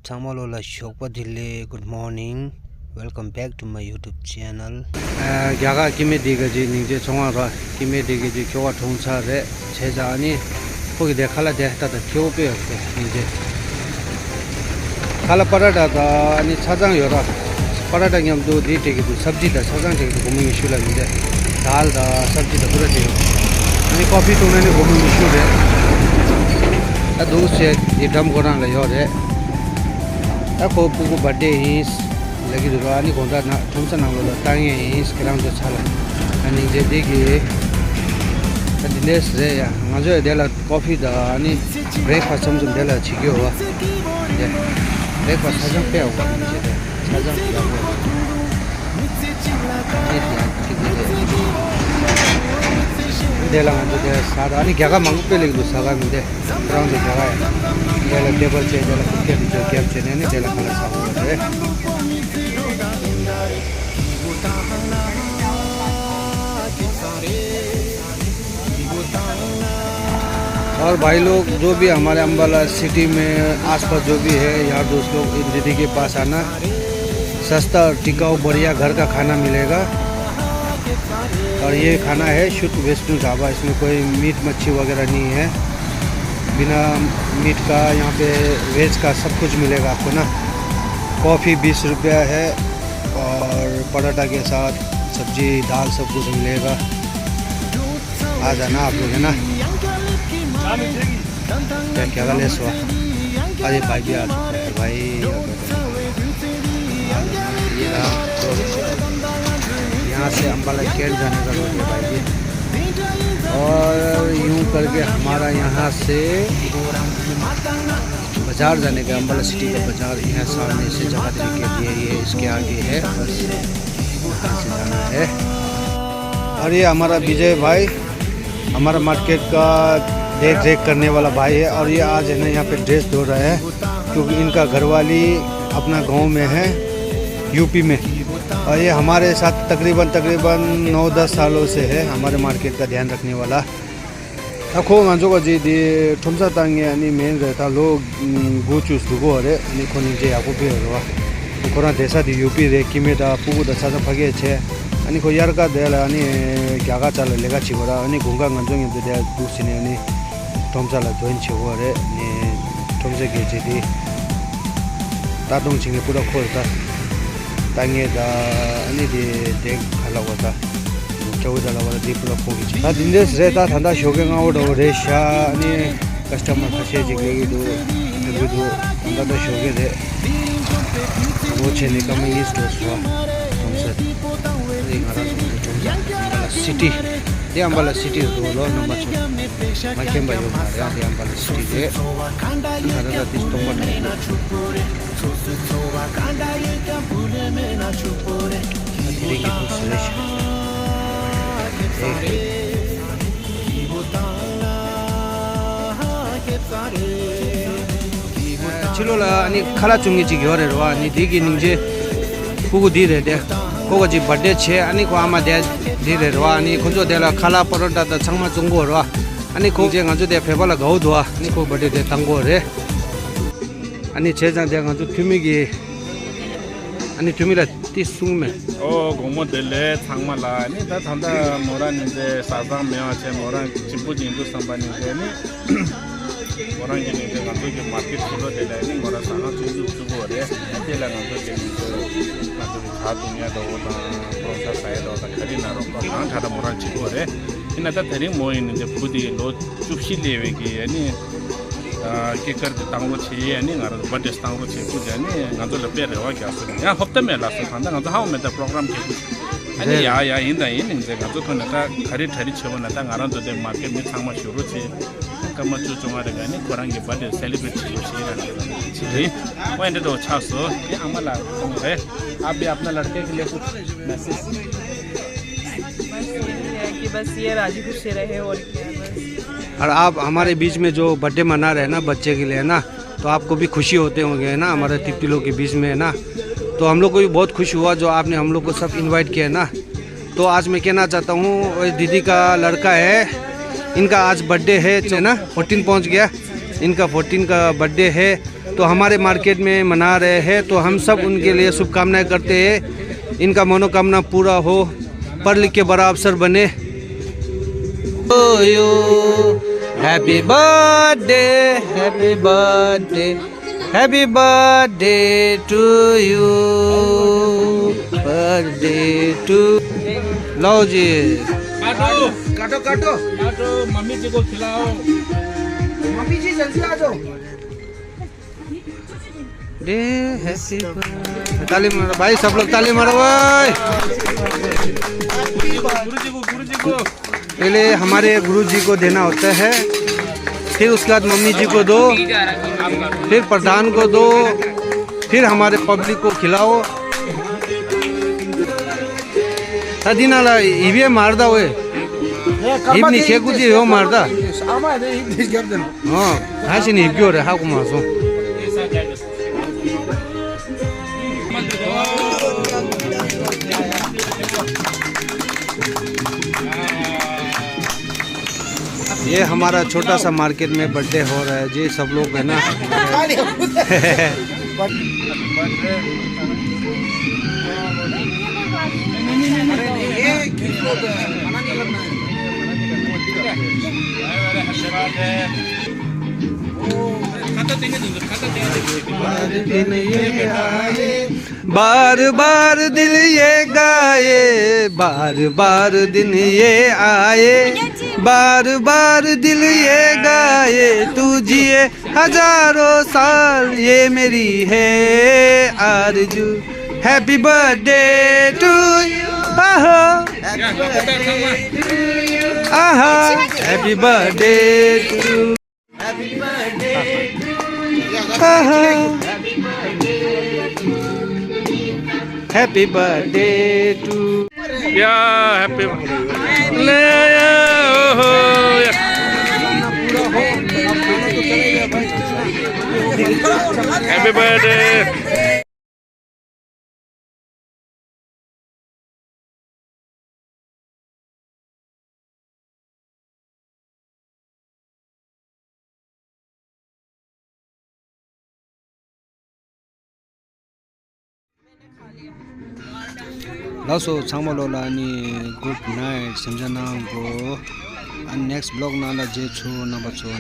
Tamalola Shokpa Dille, good morning. Welcome back to my YouTube channel. Gaga Kime Digaji, Ninja Songa, Kime Digaji, Kyoa Tongsa, Chezani, Poki de Kala Dehta, the Kyope, Ninja Kala Parada, and it's Sazang Yora, Paradangam do the take to subject the Sazang take to Gumi Shula, Dal, the subject the Burati, and coffee to many Gumi Shula. Those said the Dam Goran Layore. Ako pugu birthday is lagi dulu ani konda na thomsa nang lo tangi is kerang jo chala ani je degi adiles re ya ngajo dela coffee da ani breakfast samjum dela chigyo wa je breakfast sajang pe wa ni je sajang ya wa dela ngajo de sada ani gyaga mangu pe legi do saga minde kerang jo jaga ya dela table che dela kukke jo game che ne dela kala sa ho re और भाई लोग जो भी हमारे Ambala city में आसपास जो भी है यार दोस्त लोग इन दीदी के पास आना सस्ता और टिकाऊ बढ़िया घर का खाना मिलेगा। और ये खाना है शुद्ध वैष्णो ढाबा, इसमें कोई मीट मच्छी वगैरह नहीं है, बिना मीट का यहाँ पे वेज का सब कुछ मिलेगा आपको ना। कॉफ़ी 20 रुपया है और पराठा के साथ सब्जी दाल सब कुछ मिलेगा। आ जाना आप लोग है ना। क्या ले सो अरे भाई भी आ चुके हैं भाई। यहाँ से अम्बाला गेट जाने का रोड है भाई जी। और यूं करके हमारा यहाँ से बाज़ार जाने का अम्बाला सिटी का बाज़ार यहाँ सामने से जगह के लिए ये इसके आगे है, बस यहाँ से जाना है। और ये हमारा विजय भाई हमारा मार्केट का देख रेख करने वाला भाई है। और ये आज है ना यहाँ पे ड्रेस धो रहा है क्योंकि इनका घरवाली अपना गांव में है यूपी में। और ये हमारे साथ तकरीबन 9-10 सालों से है हमारे मार्केट का ध्यान रखने वाला। अखो गांजो का जी दी ठुमसा तांगे यानी मेन रहता लोग गुचुस दुगो अरे नि कोनी जे आपको भी होगा कोना देशा दी यूपी रे किमे दा पुगु दा साजा फगे छे अनि को यार का देला अनि ग्यागा चल लेगा छिगोरा अनि गुंगा गंजो दे दे दुसिने अनि ठुमसा ला जोइन छिगो अरे नि ठुमसे के जे दी तादोंग छिगे पुरा खोलता तांगे दा अनि दे देख खला होता चौदा लगा दी पुरा खोगी छ दिनेश रेता ठंडा शोगे गाउड हो रेशा अनि कस्टमर फसे जिगे दो अंदर दा शोगे दे वो छेने का मैं इस दोस्तवा तुमसे सिटी दे अम्बाला सिटी दो लो नंबर 6 माइकेम भाई हमारे दे अम्बाला सिटी दे हमारा दा दिस तोमट देखिए तो सुरेश चिलोला अनि खाला चुंगी ची घरे रवा नि दिगी निजे पुगु दिरे दे कोगो जी बर्थडे छे अनि को आमा दे दिरे रवा अनि खुजो देला खाला परोटा त छंगमा चुंगो रवा अनि को जे गजो दे फेबला गौ दुआ अनि को बर्थडे दे तंगो रे अनि छे जा दे गजो थुमिगी अनि थुमिला तिसुंग में ओ गोमो देले थांगमाला नि दा थांदा मोरा निजे साजांग मेवा छे मोरा चिपु जिंदु संबानी दे नि मोरा के निजे गंदो के मार्केट खुलो देले नि मोरा साना चुजु चुगो रे देला गंदो के मातो था दुनिया दो ना प्रोसेस आए दो ता खरी ना रो ना थादा मोरा चिगो रे इना ता थरी मोय निजे फुदी लो चुपसी लेवे की यानी के करते तांगो छे यानी गारो बर्थडे तांगो छे कुछ यानी गांदो लपे रेवा क्या सो या हफ्ते में लास्ट थांदा गांदो हाउ में द प्रोग्राम के अनि या इंदा इन जे गांदो तो नता खरी ठरी छव नता गारो तो दे मार्केट में थांगमा शुरू छे कम चु चुंगा रे गानी कोरांगे बर्थडे सेलिब्रेट छे छे पॉइंट दो छासो ये अमला है। आप भी अपना लड़के के लिए कुछ मैसेज कि बस ये राजी खुश रहे और क्या बस। और आप हमारे बीच में जो बर्थडे मना रहे हैं ना बच्चे के लिए है ना, तो आपको भी खुशी होते होंगे है ना हमारे तिप्तिलों के बीच में है ना। तो हम लोग को भी बहुत खुश हुआ जो आपने हम लोग को सब इनवाइट किया है ना। तो आज मैं कहना चाहता हूँ दीदी का लड़का है, इनका आज बर्थडे है ना, 14 पहुँच गया, इनका 14 का बर्थडे है। तो हमारे मार्केट में मना रहे हैं, तो हम सब उनके लिए शुभकामनाएं करते हैं। इनका मनोकामना पूरा हो, पढ़ लिख के बड़ा अफसर बने। Happy birthday, happy birthday, happy birthday to you, birthday to. लो जी, काटो काटो काटो, काटो, मम्मी जी को खिलाओ। मम्मी जी जल्दी आ जाओ। डे हैप्पी बर्थडे, ताली मारो भाई, सब लोग ताली मारो भाई। गुरु जी को पहले हमारे गुरु जी को देना होता है, फिर उसके बाद मम्मी जी को दो, फिर प्रधान को दो, फिर हमारे पब्लिक को खिलाओ। सदीनाला इवे मारदा हुए इवनी खेकुजी हो मारदा। हाँ हासिन इव्यो रे हाकु मासो। ये हमारा छोटा सा मार्केट में बर्थडे हो रहा है जी, सब लोग है ना। बार बार दिल ये गाए, बार बार दिन ये आए, बार बार दिल ये गाए, तू जिए हजारों साल, ये मेरी है आरज़ू। हैप्पी बर्थडे टू यू, आहा आहा, happy birthday to, happy birthday, आहा, हैप्पी बर्थडे टू। या हैप्पी ले ओहो हैप्पी बर्थडे। लासो छामलोला नि गुड नाइट सम्झना को नेक्स्ट ब्लॉग नाला जे छु न बचो।